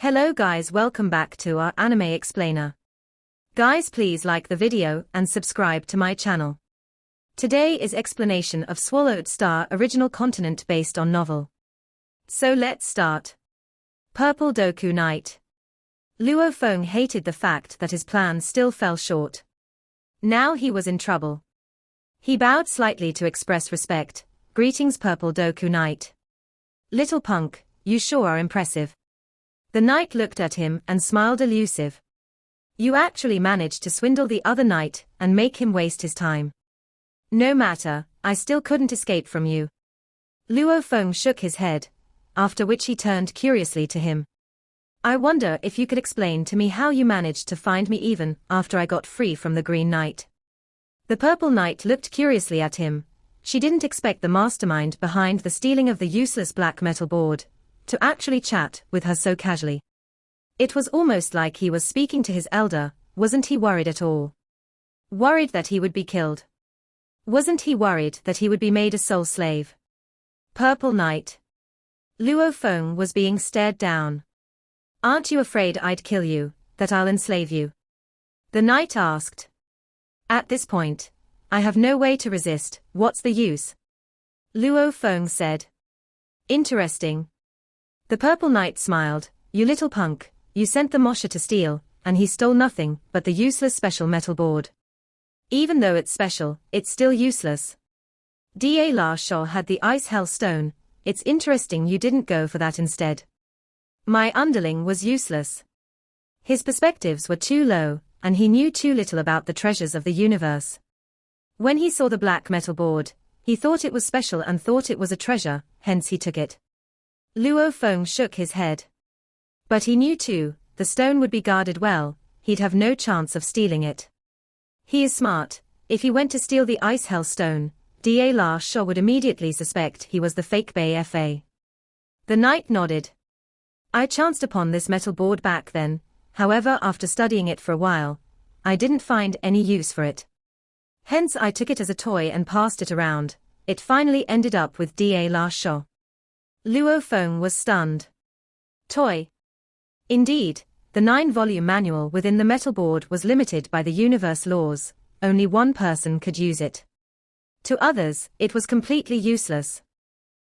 Hello guys, welcome back to our anime explainer. Guys, please like the video and subscribe to my channel. Today is explanation of Swallowed Star original continent based on novel. So let's start. Purple Doku Night. Luo Fong hated the fact that his plans still fell short. Now he was in trouble. He bowed slightly to express respect. Greetings Purple Doku Night. Little punk, you sure are impressive. The knight looked at him and smiled elusive. You actually managed to swindle the other knight and make him waste his time. No matter, I still couldn't escape from you. Luo Fong shook his head, after which he turned curiously to him. I wonder if you could explain to me how you managed to find me even after I got free from the Green Knight. The Purple Knight looked curiously at him. She didn't expect the mastermind behind the stealing of the useless black metal board to actually chat with her so casually. It was almost like he was speaking to his elder. Wasn't he worried at all? Worried that he would be killed? Wasn't he worried that he would be made a soul slave? Purple Knight. Luo Fong was being stared down. Aren't you afraid I'd kill you, that I'll enslave you? The knight asked. At this point, I have no way to resist, what's the use? Luo Fong said. Interesting. The Purple Knight smiled. You little punk, you sent the Mosher to steal, and he stole nothing but the useless special metal board. Even though it's special, it's still useless. Da La Shaw had the ice hell stone. It's interesting you didn't go for that instead. My underling was useless. His perspectives were too low, and he knew too little about the treasures of the universe. When he saw the black metal board, he thought it was special and thought it was a treasure, hence he took it. Luo Fong shook his head. But he knew too, the stone would be guarded well, he'd have no chance of stealing it. He is smart. If he went to steal the ice hell stone, Da La Shaw would immediately suspect he was the fake Bay FA. The knight nodded. I chanced upon this metal board back then, however after studying it for a while, I didn't find any use for it. Hence I took it as a toy and passed it around. It finally ended up with Da La Shaw. Luo Fong was stunned. Toy. Indeed, the 9-volume manual within the metal board was limited by the universe laws. Only one person could use it. To others, it was completely useless.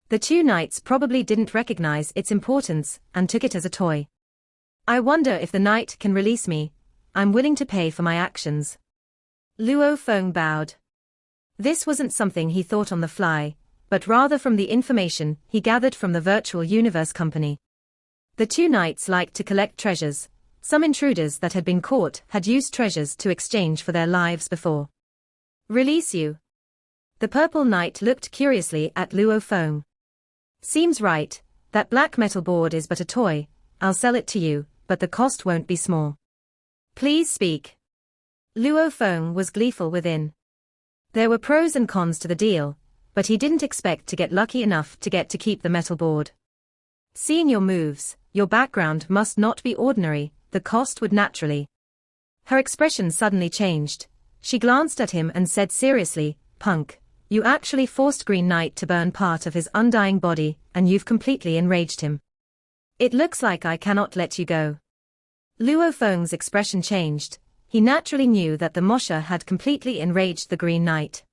The two knights probably didn't recognize its importance and took it as a toy. I wonder if the knight can release me. I'm willing to pay for my actions. Luo Fong bowed. This wasn't something he thought on the fly, but rather from the information he gathered from the virtual universe company. The two knights liked to collect treasures. Some intruders that had been caught had used treasures to exchange for their lives before. Release you? The Purple Knight looked curiously at Luo Fong. Seems right, that black metal board is but a toy. I'll sell it to you, but the cost won't be small. Please speak. Luo Fong was gleeful within. There were pros and cons to the deal, but he didn't expect to get lucky enough to get to keep the metal board. Seeing your moves, your background must not be ordinary, the cost would naturally. Her expression suddenly changed. She glanced at him and said seriously, Punk, you actually forced Green Knight to burn part of his undying body, and you've completely enraged him. It looks like I cannot let you go. Luo Fong's expression changed. He naturally knew that the Mosher had completely enraged the Green Knight.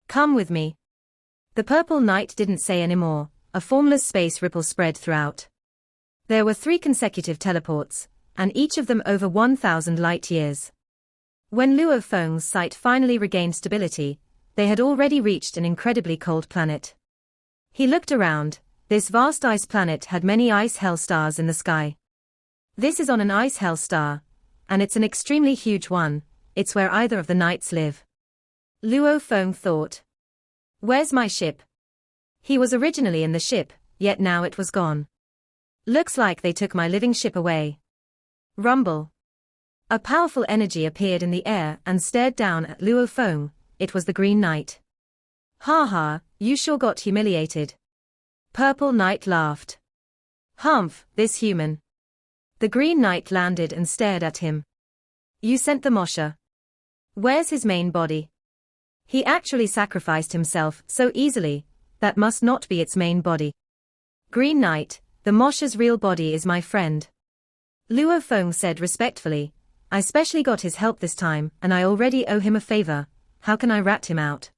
Come with me. The Purple Knight didn't say any more. A formless space ripple spread throughout. There were 3 consecutive teleports, and each of them over 1,000 light years. When Luo Fong's sight finally regained stability, they had already reached an incredibly cold planet. He looked around. This vast ice planet had many ice hell stars in the sky. This is on an ice hell star, and it's an extremely huge one. It's where either of the knights live. Luo Fong thought. Where's my ship? He was originally in the ship, yet now it was gone. Looks like they took my living ship away. Rumble. A powerful energy appeared in the air and stared down at Luo Fong. It was the Green Knight. Ha ha, you sure got humiliated. Purple Knight laughed. Humph, this human. The Green Knight landed and stared at him. You sent the Mosher. Where's his main body? He actually sacrificed himself so easily. That must not be its main body. Green Knight, the Mosher's real body is my friend. Luo Fong said respectfully. I specially got his help this time, and I already owe him a favor. How can I rat him out?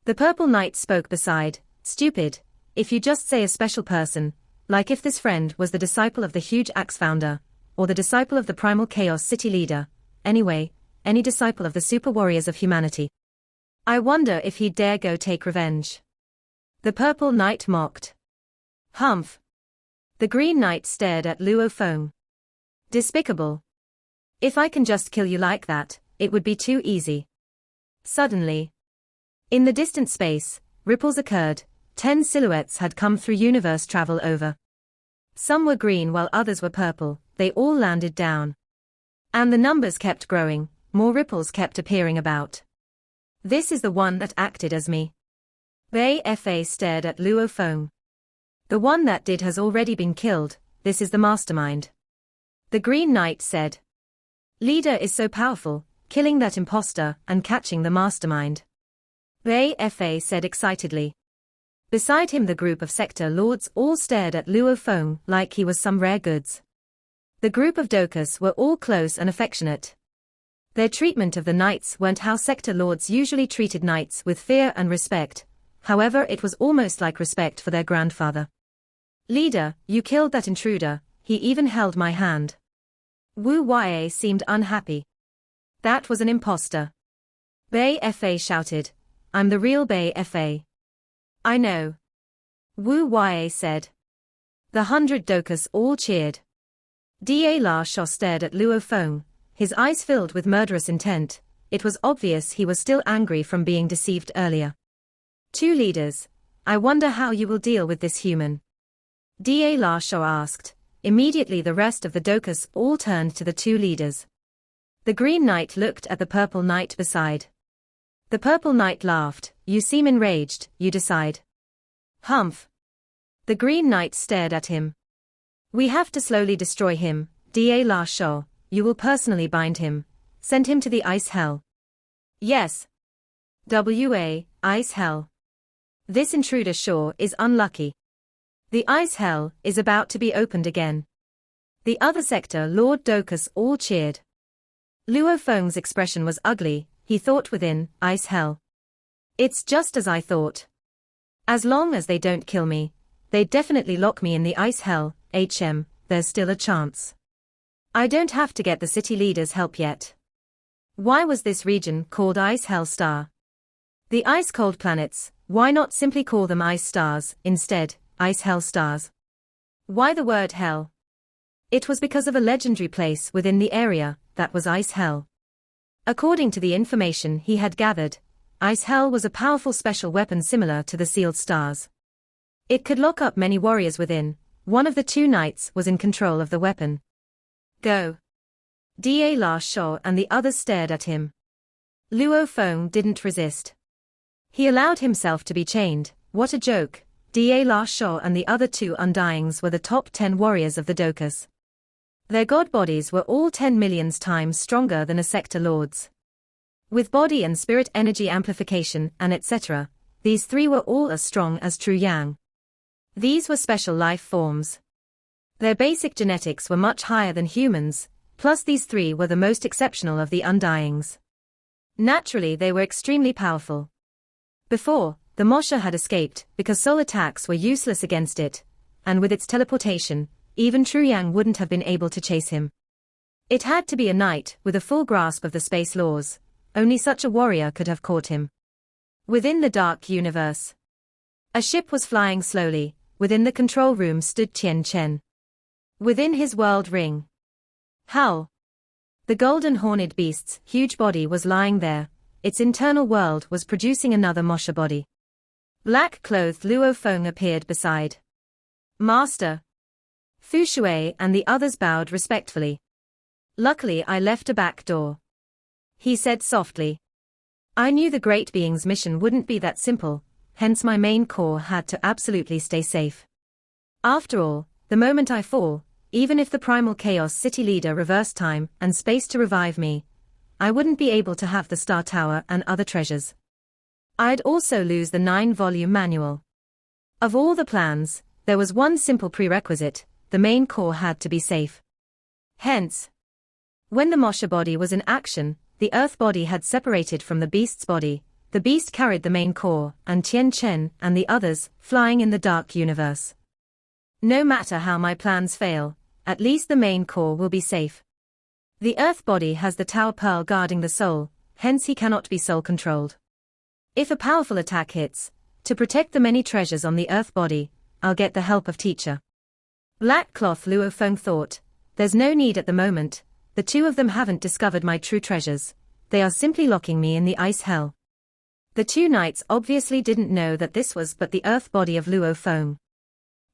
The Purple Knight spoke beside. Stupid. If you just say a special person, like if this friend was the disciple of the huge axe founder, or the disciple of the primal chaos city leader, anyway, any disciple of the super warriors of humanity. I wonder if he'd dare go take revenge. The Purple Knight mocked. Humph. The Green Knight stared at Luo Fong. Despicable. If I can just kill you like that, it would be too easy. Suddenly, in the distant space, ripples occurred. 10 silhouettes had come through universe travel over. Some were green while others were purple. They all landed down. And the numbers kept growing, more ripples kept appearing about. This is the one that acted as me. Bei Fa stared at Luo Fong. The one that did has already been killed. This is the mastermind. The Green Knight said. Leader is so powerful, killing that imposter and catching the mastermind. Bei Fa said excitedly. Beside him the group of sector lords all stared at Luo Fong like he was some rare goods. The group of Dokus were all close and affectionate. Their treatment of the knights weren't how sector lords usually treated knights, with fear and respect. However, it was almost like respect for their grandfather. Leader, you killed that intruder. He even held my hand. Wu Yue seemed unhappy. That was an imposter. Bei Fa shouted. I'm the real Bei Fa. I know. Wu Yue said. The 100 Dokus all cheered. Da La Shou stared at Luo Fong, his eyes filled with murderous intent. It was obvious he was still angry from being deceived earlier. Two leaders. I wonder how you will deal with this human. Da La Shou asked. Immediately the rest of the Dokus all turned to the two leaders. The Green Knight looked at the Purple Knight beside. The Purple Knight laughed. You seem enraged, you decide. Humph. The Green Knight stared at him. We have to slowly destroy him, Da La Shou. You will personally bind him. Send him to the ice hell. Yes. Ice hell. This intruder sure is unlucky. The ice hell is about to be opened again. The other sector Lord Dokus all cheered. Luo Fong's expression was ugly. He thought within, ice hell. It's just as I thought. As long as they don't kill me, they definitely lock me in the ice hell. There's still a chance. I don't have to get the city leader's help yet. Why was this region called Ice Hell Star? The ice-cold planets, why not simply call them ice stars, instead, Ice Hell Stars? Why the word hell? It was because of a legendary place within the area, that was Ice Hell. According to the information he had gathered, Ice Hell was a powerful special weapon similar to the sealed stars. It could lock up many warriors within. One of the two knights was in control of the weapon. Go. Da La Shou and the others stared at him. Luo Fong didn't resist. He allowed himself to be chained. What a joke. Da La Shou and the other two Undyings were the top 10 warriors of the Dokus. Their god bodies were all 10 million times stronger than a sector lord's. With body and spirit energy amplification and etc., these three were all as strong as true yang. These were special life forms. Their basic genetics were much higher than humans, plus these three were the most exceptional of the Undyings. Naturally they were extremely powerful. Before, the Mosha had escaped because soul attacks were useless against it, and with its teleportation, even True Yang wouldn't have been able to chase him. It had to be a knight with a full grasp of the space laws. Only such a warrior could have caught him. Within the dark universe, a ship was flying slowly. Within the control room stood Tian Chen. Within his world ring, Howl, the golden horned beast's huge body was lying there. Its internal world was producing another Mosha body. Black-clothed Luo Fong appeared beside. Master. Fu Shui and the others bowed respectfully. Luckily I left a back door. He said softly. I knew the Great Being's mission wouldn't be that simple, hence my main core had to absolutely stay safe. After all, the moment I fall, even if the Primal Chaos City leader reversed time and space to revive me, I wouldn't be able to have the Star Tower and other treasures. I'd also lose the 9-volume manual. Of all the plans, there was one simple prerequisite: the main core had to be safe. Hence, when the Mosha body was in action, the Earth body had separated from the beast's body. The beast carried the main core, and Tian Chen and the others, flying in the dark universe. No matter how my plans fail, at least the main core will be safe. The Earth body has the Tao Pearl guarding the soul, hence he cannot be soul-controlled. If a powerful attack hits, to protect the many treasures on the Earth body, I'll get the help of teacher. Black Cloth Luo Fong thought, there's no need at the moment, the two of them haven't discovered my true treasures, they are simply locking me in the ice hell. The two knights obviously didn't know that this was but the Earth body of Luo Fong.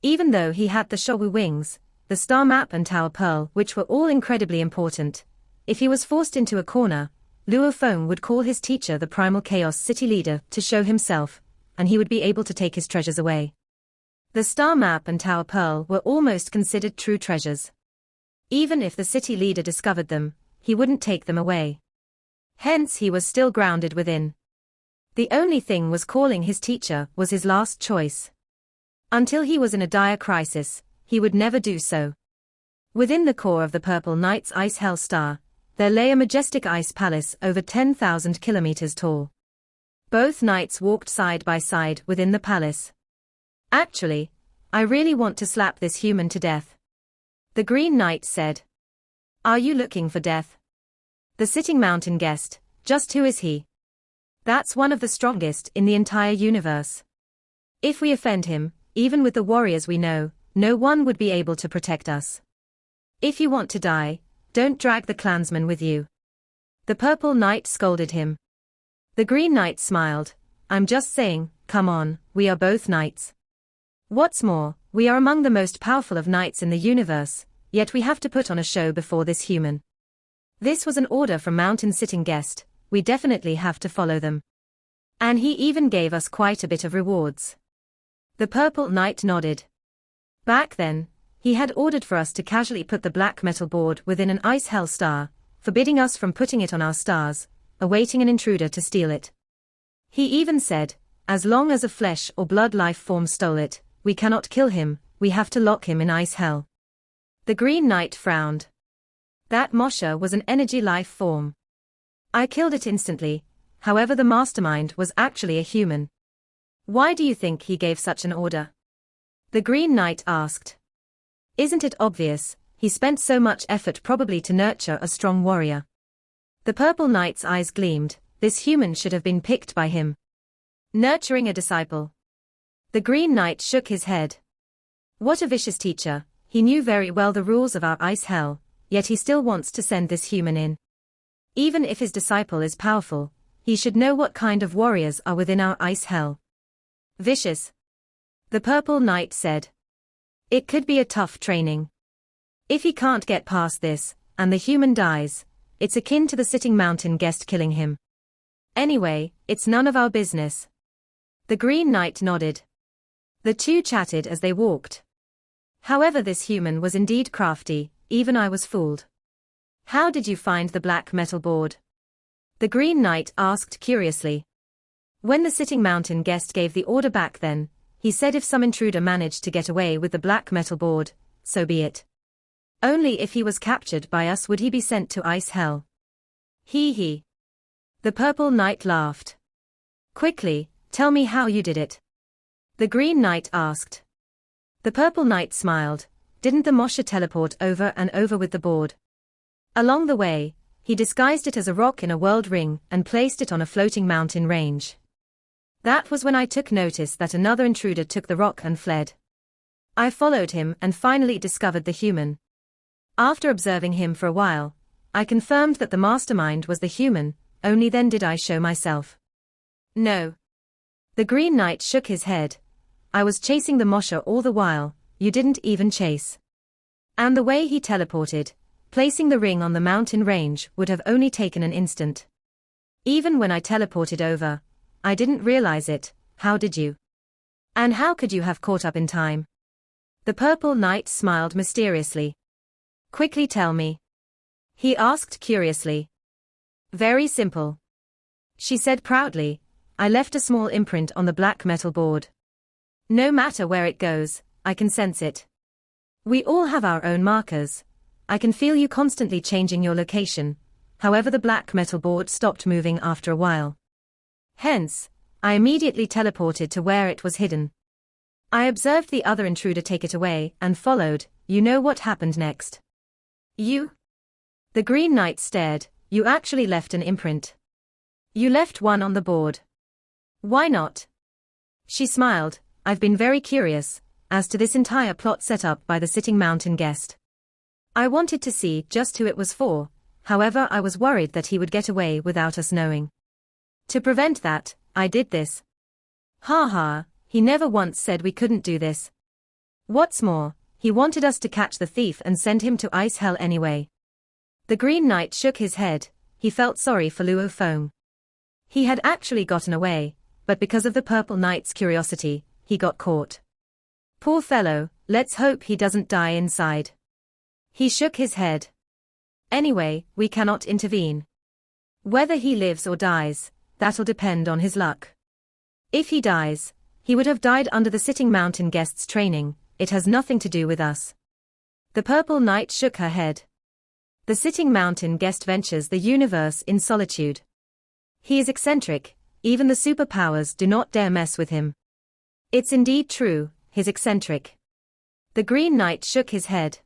Even though he had the Showu wings, the star map and Tower Pearl, which were all incredibly important, if he was forced into a corner, Luo Fong would call his teacher the Primal Chaos City leader to show himself, and he would be able to take his treasures away. The star map and Tower Pearl were almost considered true treasures. Even if the city leader discovered them, he wouldn't take them away. Hence he was still grounded within. The only thing was calling his teacher was his last choice. Until he was in a dire crisis, he would never do so. Within the core of the Purple Knight's Ice Hell Star, there lay a majestic ice palace over 10,000 kilometers tall. Both knights walked side by side within the palace. Actually, I really want to slap this human to death. The Green Knight said. Are you looking for death? The sitting mountain guessed, just who is he? That's one of the strongest in the entire universe. If we offend him, even with the warriors we know, no one would be able to protect us. If you want to die, don't drag the clansmen with you. The Purple Knight scolded him. The Green Knight smiled. I'm just saying, come on, we are both knights. What's more, we are among the most powerful of knights in the universe, yet we have to put on a show before this human. This was an order from Mountain Sitting Guest, we definitely have to follow them. And he even gave us quite a bit of rewards. The Purple Knight nodded. Back then, he had ordered for us to casually put the black metal board within an ice hell star, forbidding us from putting it on our stars, awaiting an intruder to steal it. He even said, as long as a flesh or blood life form stole it, we cannot kill him, we have to lock him in ice hell. The Green Knight frowned. That Mosha was an energy life form. I killed it instantly, however the mastermind was actually a human. Why do you think he gave such an order? The Green Knight asked. Isn't it obvious, he spent so much effort probably to nurture a strong warrior. The Purple Knight's eyes gleamed, this human should have been picked by him. Nurturing a disciple. The Green Knight shook his head. What a vicious teacher, he knew very well the rules of our ice hell, yet he still wants to send this human in. Even if his disciple is powerful, he should know what kind of warriors are within our ice hell. Vicious. The Purple Knight said. It could be a tough training. If he can't get past this, and the human dies, it's akin to the Sitting Mountain Guest killing him. Anyway, it's none of our business. The Green Knight nodded. The two chatted as they walked. However, this human was indeed crafty, even I was fooled. How did you find the black metal board? The Green Knight asked curiously. When the Sitting Mountain Guest gave the order back then, he said if some intruder managed to get away with the black metal board, so be it. Only if he was captured by us would he be sent to ice hell. He. The Purple Knight laughed. Quickly, tell me how you did it. The Green Knight asked. The Purple Knight smiled. Didn't the Mosha teleport over and over with the board? Along the way, he disguised it as a rock in a world ring and placed it on a floating mountain range. That was when I took notice that another intruder took the rock and fled. I followed him and finally discovered the human. After observing him for a while, I confirmed that the mastermind was the human, only then did I show myself. No. The Green Knight shook his head. I was chasing the Mosha all the while, you didn't even chase. And the way he teleported, placing the ring on the mountain range would have only taken an instant. Even when I teleported over, I didn't realize it, how did you? And how could you have caught up in time? The Purple Knight smiled mysteriously. Quickly tell me. He asked curiously. Very simple. She said proudly, I left a small imprint on the black metal board. No matter where it goes, I can sense it. We all have our own markers. I can feel you constantly changing your location. However, the black metal board stopped moving after a while. Hence, I immediately teleported to where it was hidden. I observed the other intruder take it away and followed. You know what happened next? You? The Green Knight stared. You actually left an imprint. You left one on the board. Why not? She smiled. I've been very curious as to this entire plot set up by the Sitting Mountain guest. I wanted to see just who it was for, however I was worried that he would get away without us knowing. To prevent that, I did this. Ha ha, he never once said we couldn't do this. What's more, he wanted us to catch the thief and send him to ice hell anyway. The Green Knight shook his head. He felt sorry for Luo Fong. He had actually gotten away, but because of the Purple Knight's curiosity, he got caught. Poor fellow, let's hope he doesn't die inside. He shook his head. Anyway, we cannot intervene. Whether he lives or dies, that'll depend on his luck. If he dies, he would have died under the Sitting Mountain guest's training. It has nothing to do with us. The Purple Knight shook her head. The Sitting Mountain guest ventures the universe in solitude. He is eccentric, even the superpowers do not dare mess with him. It's indeed true, he's eccentric. The Green Knight shook his head.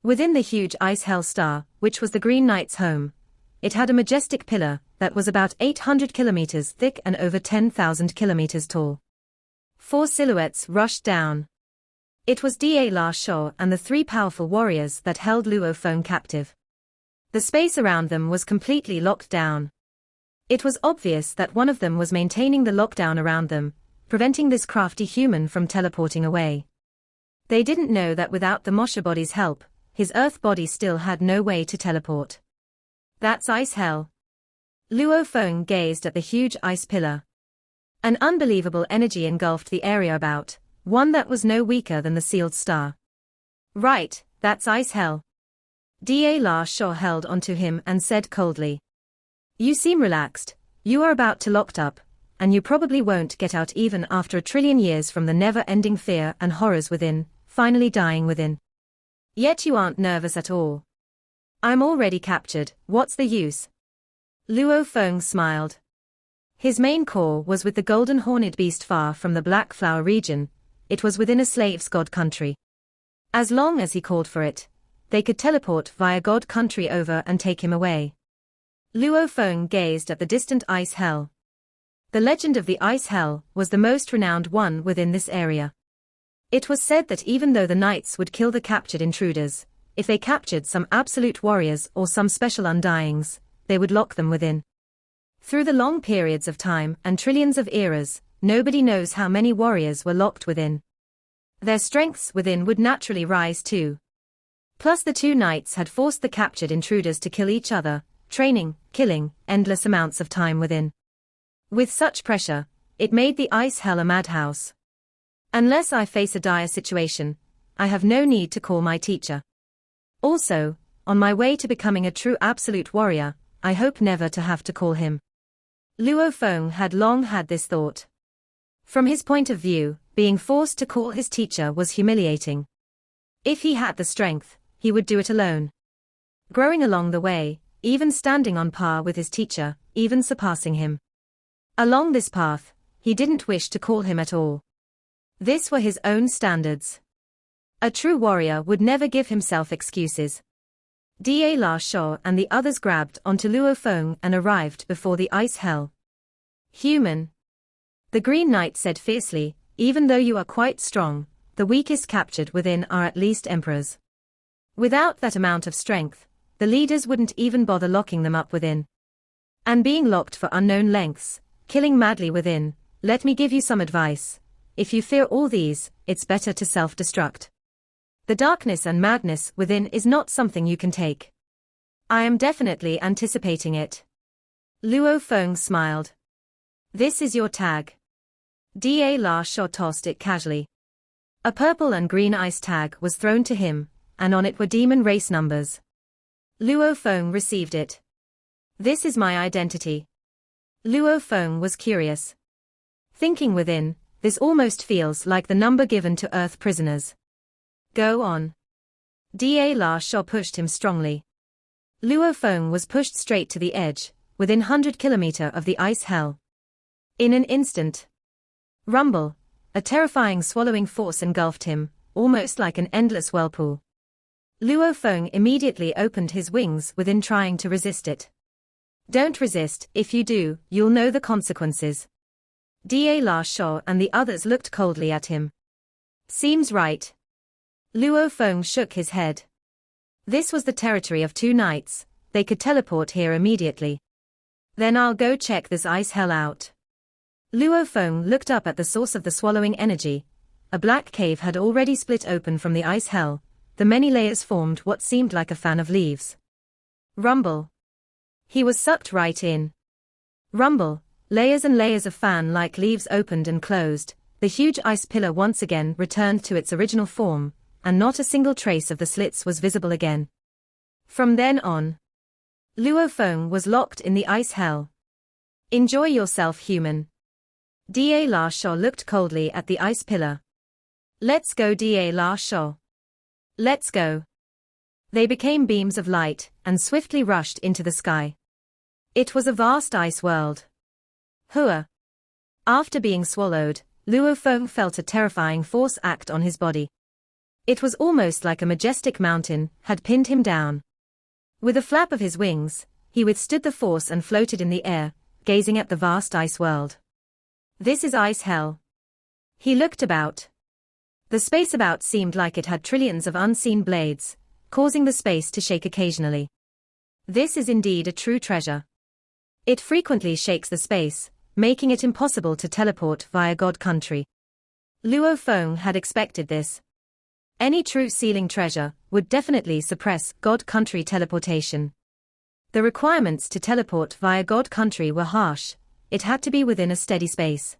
Within the huge ice hell star, which was the Green Knight's home, it had a majestic pillar that was about 800 kilometers thick and over 10,000 kilometers tall. 4 silhouettes rushed down. It was Da Shou and the 3 powerful warriors that held Luo Fong captive. The space around them was completely locked down. It was obvious that one of them was maintaining the lockdown around them, preventing this crafty human from teleporting away. They didn't know that without the Mosha body's help, his Earth body still had no way to teleport. That's ice hell. Luo Fong gazed at the huge ice pillar. An unbelievable energy engulfed the area about, one that was no weaker than the sealed star. Right, that's ice hell. Da Shou held onto him and said coldly. You seem relaxed, you are about to locked up, and you probably won't get out even after 1 trillion years from the never-ending fear and horrors within, finally dying within. Yet you aren't nervous at all. I'm already captured, what's the use? Luo Fong smiled. His main core was with the golden horned beast far from the Black Flower region. It was within a slave's god country. As long as he called for it, they could teleport via god country over and take him away. Luo Fong gazed at the distant ice hell. The legend of the ice hell was the most renowned one within this area. It was said that even though the knights would kill the captured intruders, if they captured some absolute warriors or some special undyings, they would lock them within. Through the long periods of time and trillions of eras, nobody knows how many warriors were locked within. Their strengths within would naturally rise too. Plus the 2 knights had forced the captured intruders to kill each other, training, killing, endless amounts of time within. With such pressure, it made the ice hell a madhouse. Unless I face a dire situation, I have no need to call my teacher. Also, on my way to becoming a true absolute warrior, I hope never to have to call him. Luo Fong had long had this thought. From his point of view, being forced to call his teacher was humiliating. If he had the strength, he would do it alone. Growing along the way, even standing on par with his teacher, even surpassing him. Along this path, he didn't wish to call him at all. This were his own standards. A true warrior would never give himself excuses. Da Shou and the others grabbed onto Luo Fong and arrived before the ice hell. Human. The Green Knight said fiercely, even though you are quite strong, the weakest captured within are at least emperors. Without that amount of strength, the leaders wouldn't even bother locking them up within. And being locked for unknown lengths, killing madly within, let me give you some advice. If you fear all these, it's better to self-destruct. The darkness and madness within is not something you can take. I am definitely anticipating it. Luo Fong smiled. This is your tag. Da Shou tossed it casually. A purple and green ice tag was thrown to him, and on it were demon race numbers. Luo Fong received it. This is my identity. Luo Fong was curious. Thinking within, this almost feels like the number given to Earth prisoners. Go on. Da La Shao pushed him strongly. Luo Fong was pushed straight to the edge, within 100 km of the ice hell. In an instant. Rumble, a terrifying swallowing force engulfed him, almost like an endless whirlpool. Luo Fong immediately opened his wings within trying to resist it. Don't resist, if you do, you'll know the consequences. Da La Shao and the others looked coldly at him. Seems right. Luo Fong shook his head. This was the territory of two knights, they could teleport here immediately. Then I'll go check this ice hell out. Luo Fong looked up at the source of the swallowing energy. A black cave had already split open from the ice hell, the many layers formed what seemed like a fan of leaves. Rumble. He was sucked right in. Rumble, layers and layers of fan-like leaves opened and closed, the huge ice pillar once again returned to its original form, and not a single trace of the slits was visible again. From then on, Luo Fong was locked in the ice hell. Enjoy yourself, human. Da La Shao looked coldly at the ice pillar. Let's go, Da La Shao. Let's go. They became beams of light, and swiftly rushed into the sky. It was a vast ice world. Hua. After being swallowed, Luo Fong felt a terrifying force act on his body. It was almost like a majestic mountain had pinned him down. With a flap of his wings, he withstood the force and floated in the air, gazing at the vast ice world. This is ice hell. He looked about. The space about seemed like it had trillions of unseen blades, causing the space to shake occasionally. This is indeed a true treasure. It frequently shakes the space, making it impossible to teleport via God Country. Luo Fong had expected this. Any true sealing treasure would definitely suppress God Country teleportation. The requirements to teleport via God Country were harsh. It had to be within a steady space.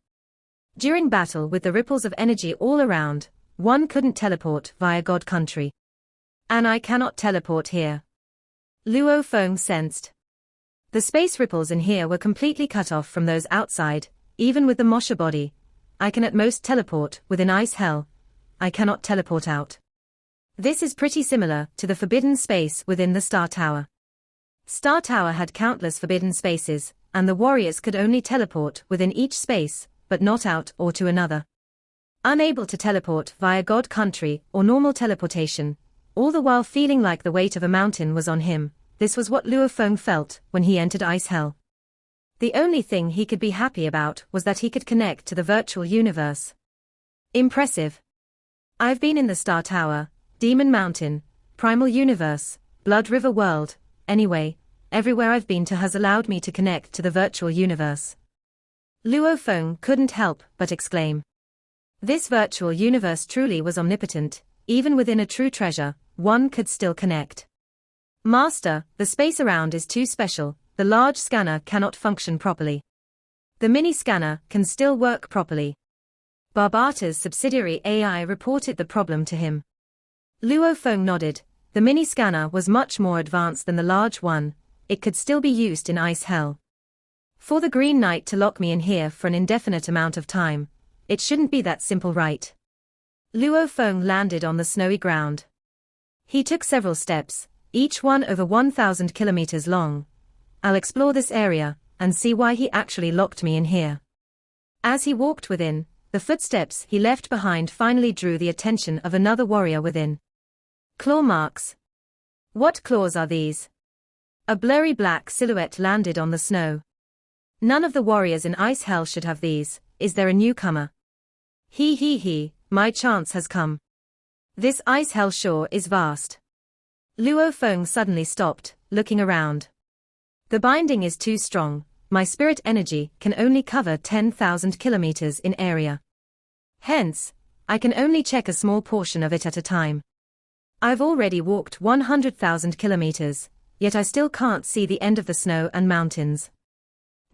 During battle with the ripples of energy all around, one couldn't teleport via God Country. And I cannot teleport here. Luo Fong sensed. The space ripples in here were completely cut off from those outside, even with the Mosha body. I can at most teleport within ice hell. I cannot teleport out. This is pretty similar to the forbidden space within the Star Tower. Star Tower had countless forbidden spaces, and the warriors could only teleport within each space, but not out or to another. Unable to teleport via God Country or normal teleportation, all the while feeling like the weight of a mountain was on him, this was what Luo Fong felt when he entered ice hell. The only thing he could be happy about was that he could connect to the virtual universe. Impressive. I've been in the Star Tower, Demon Mountain, Primal Universe, Blood River World, anyway, everywhere I've been to has allowed me to connect to the virtual universe. Luo Fong couldn't help but exclaim. This virtual universe truly was omnipotent, even within a true treasure, one could still connect. Master, the space around is too special, the large scanner cannot function properly. The mini scanner can still work properly. Barbata's subsidiary AI reported the problem to him. Luo Fong nodded. The mini scanner was much more advanced than the large one, it could still be used in ice hell. For the Green Knight to lock me in here for an indefinite amount of time, it shouldn't be that simple, right? Luo Fong landed on the snowy ground. He took several steps, each one over 1,000 kilometers long. I'll explore this area, and see why he actually locked me in here. As he walked within, the footsteps he left behind finally drew the attention of another warrior within. Claw marks. What claws are these? A blurry black silhouette landed on the snow. None of the warriors in ice hell should have these. Is there a newcomer? He, my chance has come. This ice hell shore is vast. Luo Fong suddenly stopped, looking around. The binding is too strong, my spirit energy can only cover 10,000 kilometers in area. Hence, I can only check a small portion of it at a time. I've already walked 100,000 kilometers, yet I still can't see the end of the snow and mountains.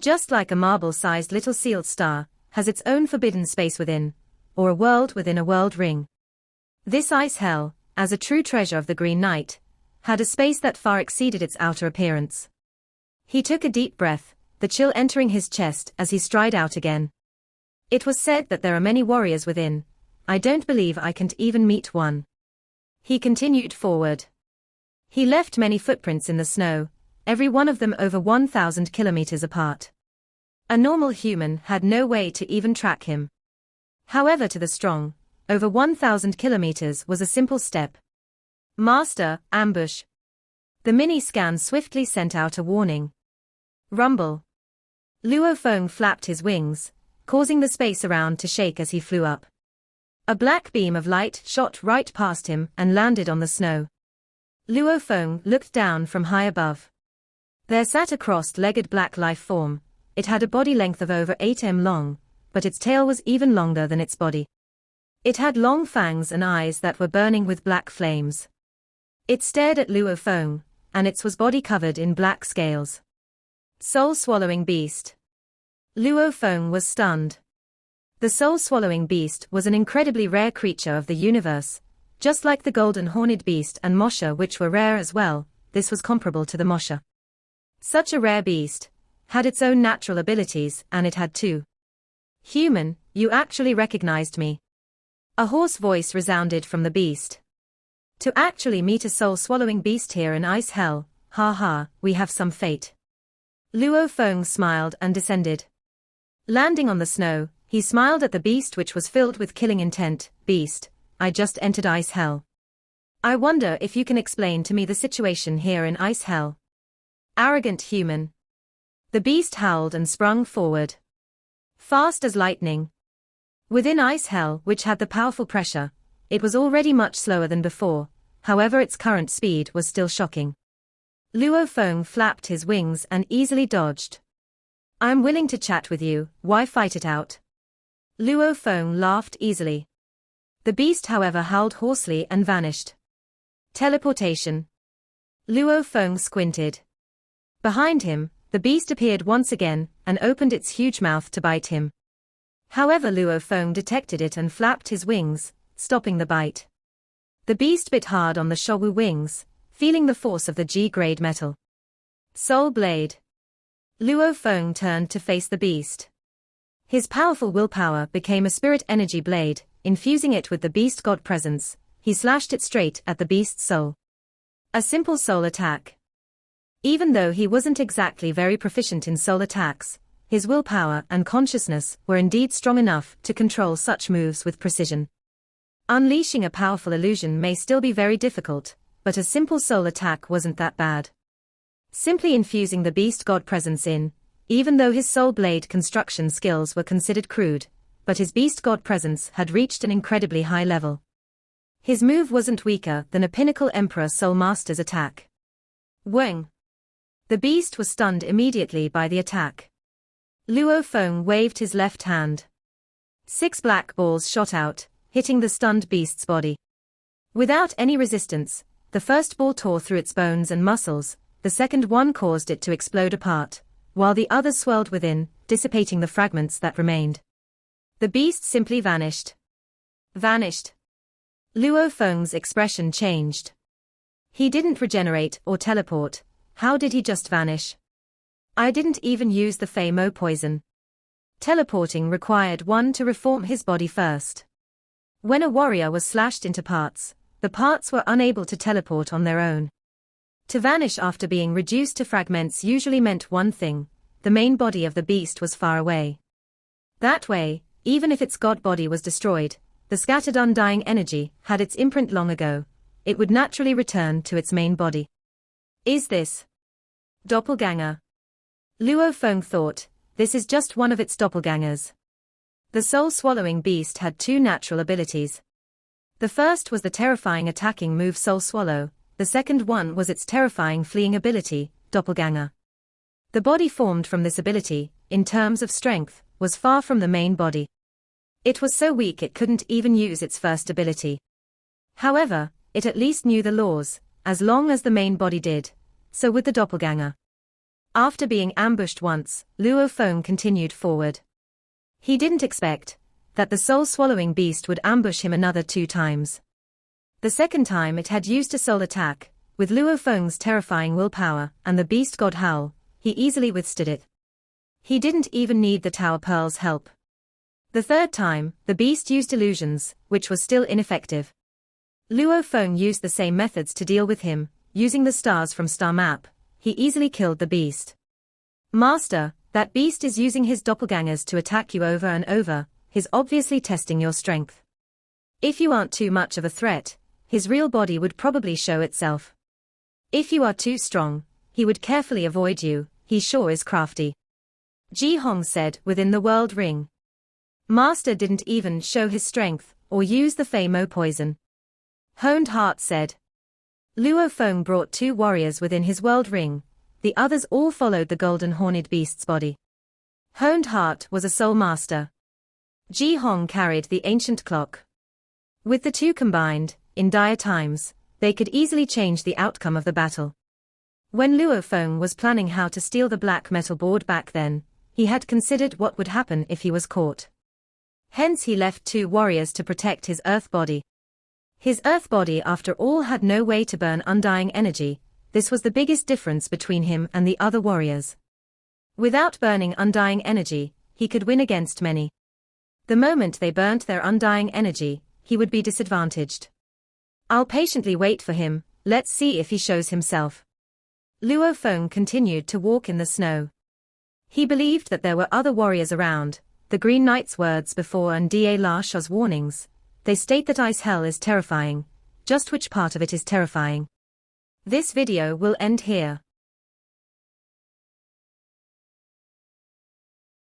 Just like a marble-sized little sealed star, has its own forbidden space within, or a world within a world ring. This ice hell, as a true treasure of the Green Knight, had a space that far exceeded its outer appearance. He took a deep breath, the chill entering his chest as he stride out again. It was said that there are many warriors within. I don't believe I can even meet one. He continued forward. He left many footprints in the snow, every one of them over 1,000 kilometers apart. A normal human had no way to even track him. However, to the strong, over 1,000 kilometers was a simple step. Master, ambush. The mini-scan swiftly sent out a warning. Rumble. Luo Fong flapped his wings, causing the space around to shake as he flew up. A black beam of light shot right past him and landed on the snow. Luo Fong looked down from high above. There sat a crossed-legged black life form. It had a body length of over 8 m long, but its tail was even longer than its body. It had long fangs and eyes that were burning with black flames. It stared at Luo Fong, and its body covered in black scales. Soul-swallowing beast. Luo Fong was stunned. The soul-swallowing beast was an incredibly rare creature of the universe. Just like the golden horned beast and Mosha, which were rare as well, this was comparable to the Mosha. Such a rare beast had its own natural abilities, and it had two. Human, you actually recognized me. A hoarse voice resounded from the beast. To actually meet a soul-swallowing beast here in Ice Hell, ha ha, we have some fate. Luo Fong smiled and descended. Landing on the snow, he smiled at the beast, which was filled with killing intent. Beast, I just entered Ice Hell. I wonder if you can explain to me the situation here in Ice Hell. Arrogant human. The beast howled and sprung forward. Fast as lightning. Within Ice Hell, which had the powerful pressure, it was already much slower than before, however its current speed was still shocking. Luo Fong flapped his wings and easily dodged. I'm willing to chat with you, why fight it out? Luo Fong laughed easily. The beast, however, howled hoarsely and vanished. Teleportation. Luo Fong squinted. Behind him, the beast appeared once again and opened its huge mouth to bite him. However, Luo Fong detected it and flapped his wings, stopping the bite. The beast bit hard on the Showu wings, feeling the force of the G-grade metal. Soul Blade. Luo Fong turned to face the beast. His powerful willpower became a spirit energy blade, infusing it with the beast god presence. He slashed it straight at the beast's soul. A simple soul attack. Even though he wasn't exactly very proficient in soul attacks, his willpower and consciousness were indeed strong enough to control such moves with precision. Unleashing a powerful illusion may still be very difficult, but a simple soul attack wasn't that bad. Simply infusing the beast god presence in, even though his soul blade construction skills were considered crude, but his beast god presence had reached an incredibly high level. His move wasn't weaker than a pinnacle Emperor Soul Master's attack. Weng. The beast was stunned immediately by the attack. Luo Fong waved his left hand. 6 black balls shot out, hitting the stunned beast's body. Without any resistance, the first ball tore through its bones and muscles, the second one caused it to explode apart, while the others swirled within, dissipating the fragments that remained. The beast simply vanished. Vanished. Luo Feng's expression changed. He didn't regenerate or teleport. How did he just vanish? I didn't even use the Fei Mo poison. Teleporting required one to reform his body first. When a warrior was slashed into parts, the parts were unable to teleport on their own. To vanish after being reduced to fragments usually meant one thing: the main body of the beast was far away. That way, even if its god body was destroyed, the scattered undying energy had its imprint long ago, it would naturally return to its main body. Is this doppelganger? Luo Fong thought, this is just one of its doppelgangers. The soul-swallowing beast had 2 natural abilities. The first was the terrifying attacking move Soul Swallow, the second one was its terrifying fleeing ability, Doppelganger. The body formed from this ability, in terms of strength, was far from the main body. It was so weak it couldn't even use its first ability. However, it at least knew the laws, as long as the main body did. So with the doppelganger. After being ambushed once, Luo Fong continued forward. He didn't expect that the soul-swallowing beast would ambush him another 2 times. The second time it had used a soul attack, with Luo Feng's terrifying willpower and the beast god howl, he easily withstood it. He didn't even need the Tower Pearl's help. The third time, the beast used illusions, which was still ineffective. Luo Fong used the same methods to deal with him, using the stars from star map. He easily killed the beast. Master, that beast is using his doppelgangers to attack you over and over. He's obviously testing your strength. If you aren't too much of a threat, his real body would probably show itself. If you are too strong, he would carefully avoid you. He sure is crafty. Ji Hong said within the world ring. Master didn't even show his strength, or use the Fei Mo poison. Honed Heart said. Luo Fong brought 2 warriors within his world ring, the others all followed the golden horned beast's body. Honed Heart was a soul master. Ji Hong carried the ancient clock. With the 2 combined, in dire times, they could easily change the outcome of the battle. When Luo Fong was planning how to steal the black metal board back then, he had considered what would happen if he was caught. Hence he left 2 warriors to protect his earth body. His earth body after all had no way to burn undying energy. This was the biggest difference between him and the other warriors. Without burning undying energy, he could win against many. The moment they burnt their undying energy, he would be disadvantaged. I'll patiently wait for him, let's see if he shows himself. Luo Fong continued to walk in the snow. He believed that there were other warriors around. The Green Knight's words before and Da La Sha's warnings. They state that ice hell is terrifying. Just which part of it is terrifying? This video will end here.